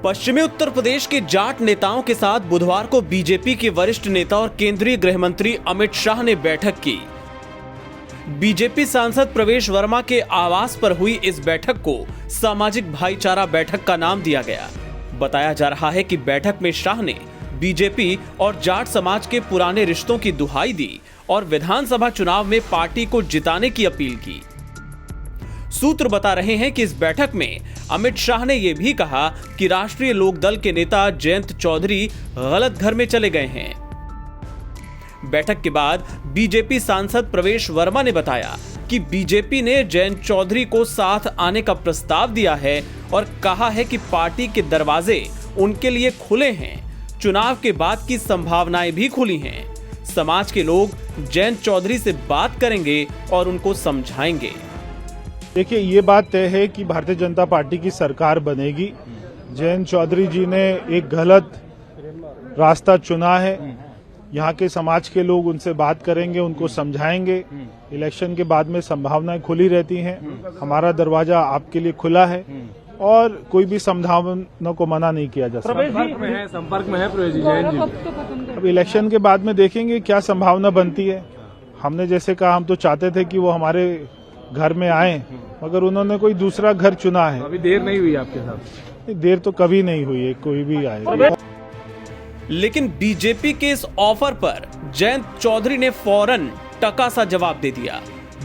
पश्चिमी उत्तर प्रदेश के जाट नेताओं के साथ बुधवार को बीजेपी के वरिष्ठ नेता और केंद्रीय गृह मंत्री अमित शाह ने बैठक की। बीजेपी सांसद प्रवेश वर्मा के आवास पर हुई इस बैठक को सामाजिक भाईचारा बैठक का नाम दिया गया। बताया जा रहा है कि बैठक में शाह ने बीजेपी और जाट समाज के पुराने रिश्तों की दुहाई दी और विधानसभा चुनाव में पार्टी को जिताने की अपील की। सूत्र बता रहे हैं कि इस बैठक में अमित शाह ने यह भी कहा कि राष्ट्रीय लोकदल के नेता जयंत चौधरी गलत घर में चले गए हैं। बैठक के बाद बीजेपी सांसद प्रवेश वर्मा ने बताया कि बीजेपी ने जयंत चौधरी को साथ आने का प्रस्ताव दिया है और कहा है कि पार्टी के दरवाजे उनके लिए खुले हैं। चुनाव के बाद की संभावनाएं भी खुली हैं। समाज के लोग जयंत चौधरी से बात करेंगे और उनको समझाएंगे। देखिए, ये बात तय है कि भारतीय जनता पार्टी की सरकार बनेगी। जयंत चौधरी जी ने एक गलत रास्ता चुना है। यहाँ के समाज के लोग उनसे बात करेंगे, उनको समझाएंगे। इलेक्शन के बाद में संभावनाएं खुली रहती हैं। हमारा दरवाजा आपके लिए खुला है और कोई भी संभावना को मना नहीं किया जा सकता। संपर्क में है प्रवेश जी जैन जी। अब इलेक्शन के बाद में देखेंगे क्या संभावना बनती है। हमने जैसे कहा, हम तो चाहते थे कि वो हमारे घर में आए, मगर उन्होंने कोई दूसरा घर चुना है। अभी देर नहीं हुई आपके साथ? देर तो कभी नहीं हुई है, कोई भी आए। लेकिन बीजेपी के इस ऑफर पर जयंत चौधरी ने फौरन टका सा जवाब दे दिया।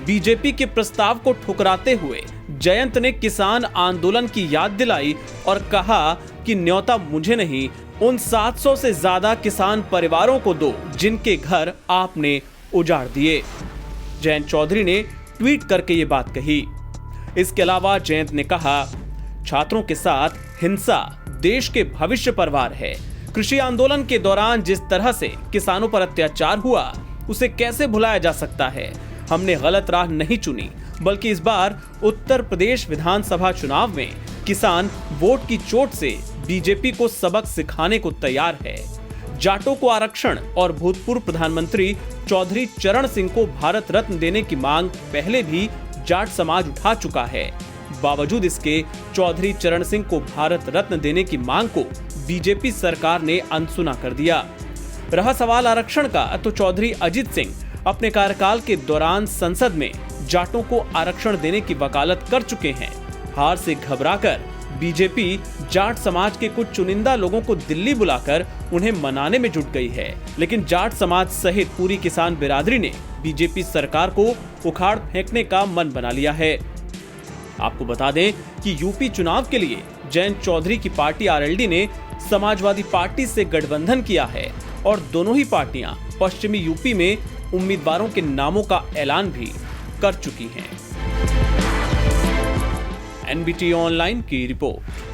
बीजेपी के प्रस्ताव को ठुकराते हुए जयंत ने किसान आंदोलन की याद दिलाई और कहा कि न्योता मुझे नहीं, उन 700 से ज्यादा किसान परिवारों को दो जिनके घर आपने उजाड़ दिए। जयंत चौधरी ने ट्वीट करके ये बात कही। इसके अलावा जयंत ने कहा, छात्रों के साथ हिंसा देश के भविष्य पर वार है। कृषि आंदोलन के दौरान जिस तरह से किसानों पर अत्याचार हुआ, उसे कैसे भुलाया जा सकता है। हमने गलत राह नहीं चुनी, बल्कि इस बार उत्तर प्रदेश विधानसभा चुनाव में किसान वोट की चोट से बीजेपी को सबक सिखाने को तैयार है। जाटों को आरक्षण और भूतपूर्व प्रधानमंत्री चौधरी चरण सिंह को भारत रत्न देने की मांग पहले भी जाट समाज उठा चुका है। बावजूद इसके चौधरी चरण सिंह को भारत रत्न देने की मांग को बीजेपी सरकार ने अनसुना कर दिया। रहा सवाल आरक्षण का, तो चौधरी अजित सिंह अपने कार्यकाल के दौरान संसद में जाटों को आरक्षण देने की वकालत कर चुके हैं। हार से घबराकर बीजेपी जाट समाज के कुछ चुनिंदा लोगों को दिल्ली बुलाकर उन्हें मनाने में जुट गई है, लेकिन जाट समाज सहित पूरी किसान बिरादरी ने बीजेपी सरकार को उखाड़ फेंकने का मन बना लिया है। आपको बता दें कि यूपी चुनाव के लिए जयंत चौधरी की पार्टी आरएलडी ने समाजवादी पार्टी से गठबंधन किया है और दोनों ही पार्टियां पश्चिमी यूपी में उम्मीदवारों के नामों का ऐलान भी कर चुकी हैं। एनबीटी ऑनलाइन की रिपोर्ट।